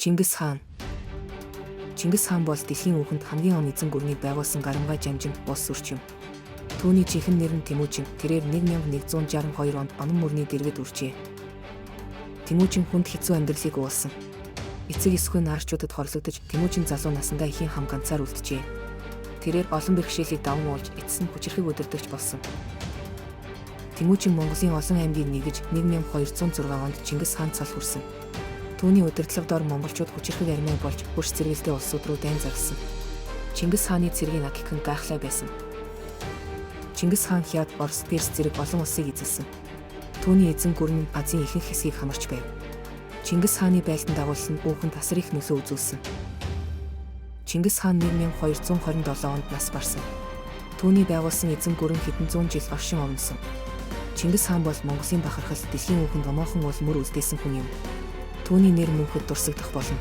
Чингис хаан. Чингис хаан бол дэлхийн үүхэнд хамгийн он эзэн гүрнийг байгуулсан гарамгай жамжин улс өрч юм. Түүний жинхэнэ нэр нь Темүжин. Тэрээр 1162 онд Онон мөрний дэргэд үржээ. Темүжин хүнд хэцүү амьдралыг уулсан. Эцэг эсхүй наарчуудад хорлогдож, Темүжин залуу насндаа ихийн хам ганцаар үлджээ. Тэрээр олон бэрхшээлийг даван уулж, эцэс нь хүчирхэг удирдагч болсон. Темүжин Монголын олон аймгийг нэгж 1206 онд Чингис хаан цол хүрсэн. Түүний удирдлага дор монголчууд хүчирхэг армей болж хөрш зэрэгэлдээ улсууд руу дайн загсан. Чингис хааны цэргийн Акик нь гайхлаа байсан. Чингис хаан Хятад, Орос, Перс зэрэг олон улсыг эзэлсэн. Түүний эзэн гүрэн нь Азийн ихэнх хэсгийг хамарч байв. Чингис хааны байлдан дагуулсан хүүхэн тасар их нөлөө үзүүлсэн. Чингис хаан 1227 онд нас барсан. Түүний байгуулсан эзэн гүрэн хэдэн зуун жил оршин овнсон. Чингис хаан бол Монголын бахархал, дэлхийн үүхэнд омоохон уул мөр үлдээсэн хүн юм. Түүний нэр мөнхөд дурсагдах болно.